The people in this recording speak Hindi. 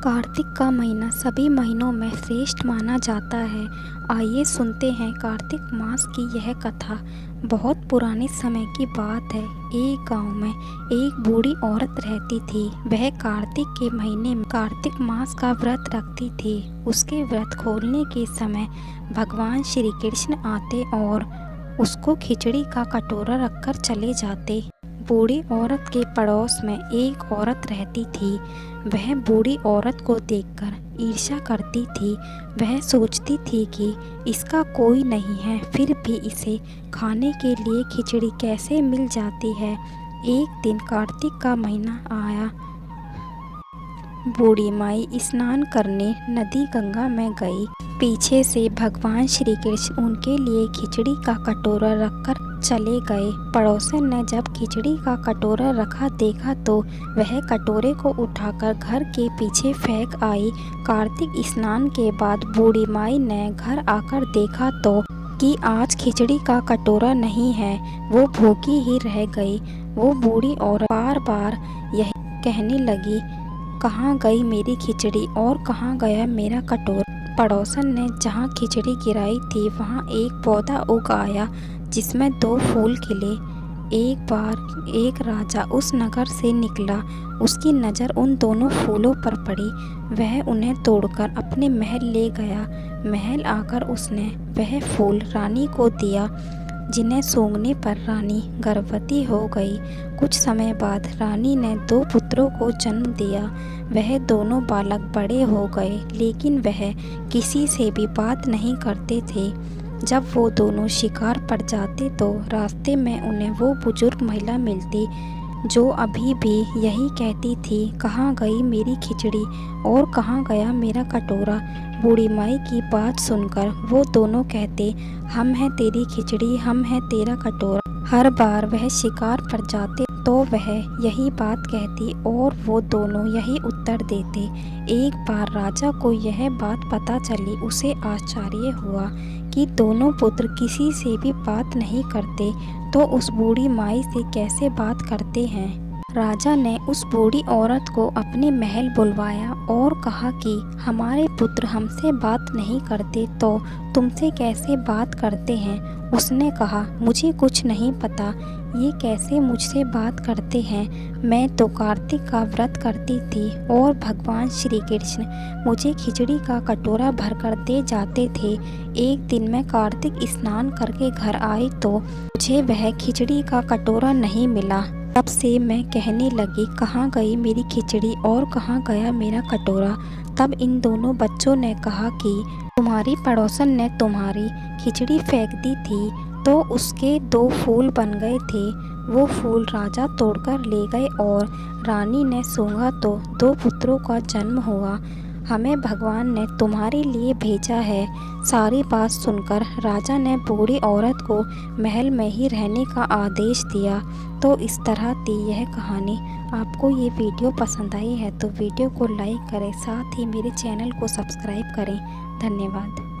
कार्तिक का महीना सभी महीनों में श्रेष्ठ माना जाता है। आइए सुनते हैं कार्तिक मास की यह कथा। बहुत पुराने समय की बात है। एक गांव में एक बूढ़ी औरत रहती थी। वह कार्तिक के महीने में कार्तिक मास का व्रत रखती थी। उसके व्रत खोलने के समय भगवान श्री कृष्ण आते और उसको खिचड़ी का कटोरा रखकर चले जाते। बूढ़ी औरत के पड़ोस में एक औरत रहती थी। वह बूढ़ी औरत को देखकर ईर्ष्या करती थी। वह सोचती थी कि इसका कोई नहीं है, फिर भी इसे खाने के लिए खिचड़ी कैसे मिल जाती है। एक दिन कार्तिक का महीना आया। बूढ़ी माई स्नान करने नदी गंगा में गई। पीछे से भगवान श्री कृष्ण उनके लिए खिचड़ी का कटोरा रखकर चले गए। पड़ोसन ने जब खिचड़ी का कटोरा रखा देखा तो वह कटोरे को उठाकर घर के पीछे फेंक आई। कार्तिक स्नान के बाद बूढ़ी माई ने घर आकर देखा तो कि आज खिचड़ी का कटोरा नहीं है। वो भूखी ही रह गई। वो बूढ़ी औरत बार बार यही कहने लगी, कहाँ गई मेरी खिचड़ी और कहाँ गया मेरा कटोरा। पड़ोसन ने जहाँ खिचड़ी गिराई थी वहाँ एक पौधा उग आया जिसमें 2 फूल खिले। एक बार एक राजा उस नगर से निकला। उसकी नज़र उन दोनों फूलों पर पड़ी। वह उन्हें तोड़कर अपने महल ले गया। महल आकर उसने वह फूल रानी को दिया, जिन्हें सूंघने पर रानी गर्भवती हो गई। कुछ समय बाद रानी ने 2 पुत्रों को जन्म दिया। वह दोनों बालक बड़े हो गए, लेकिन वह किसी से भी बात नहीं करते थे। जब वो दोनों शिकार पर जाते तो रास्ते में उन्हें वो बुजुर्ग महिला मिलती जो अभी भी यही कहती थी, कहाँ गई मेरी खिचड़ी और कहाँ गया मेरा कटोरा। बूढ़ी माई की बात सुनकर वो दोनों कहते, हम हैं तेरी खिचड़ी, हम हैं तेरा कटोरा। हर बार वह शिकार पर जाते तो वह यही बात कहती और वो दोनों यही उत्तर देते। एक बार राजा को यह बात पता चली। उसे आश्चर्य हुआ कि दोनों पुत्र किसी से भी बात नहीं करते, तो उस बूढ़ी माई से कैसे बात करते हैं। राजा ने उस बूढ़ी औरत को अपने महल बुलवाया और कहा कि हमारे पुत्र हमसे बात नहीं करते तो तुमसे कैसे बात करते हैं। उसने कहा, मुझे कुछ नहीं पता, ये कैसे मुझसे बात करते हैं। मैं तो कार्तिक का व्रत करती थी और भगवान श्री कृष्ण मुझे खिचड़ी का कटोरा भरकर दे जाते थे। एक दिन मैं कार्तिक स्नान करके घर आई तो मुझे वह खिचड़ी का कटोरा नहीं मिला। तब से मैं कहने लगी, कहाँ गई मेरी खिचड़ी और कहाँ गया मेरा कटोरा। तब इन दोनों बच्चों ने कहा कि तुम्हारी पड़ोसन ने तुम्हारी खिचड़ी फेंक दी थी तो उसके 2 फूल बन गए थे। वो फूल राजा तोड़कर ले गए और रानी ने सूंघा तो 2 पुत्रों का जन्म हुआ। हमें भगवान ने तुम्हारे लिए भेजा है। सारी बात सुनकर राजा ने बूढ़ी औरत को महल में ही रहने का आदेश दिया। तो इस तरह थी यह कहानी। आपको ये वीडियो पसंद आई है तो वीडियो को लाइक करें, साथ ही मेरे चैनल को सब्सक्राइब करें। धन्यवाद।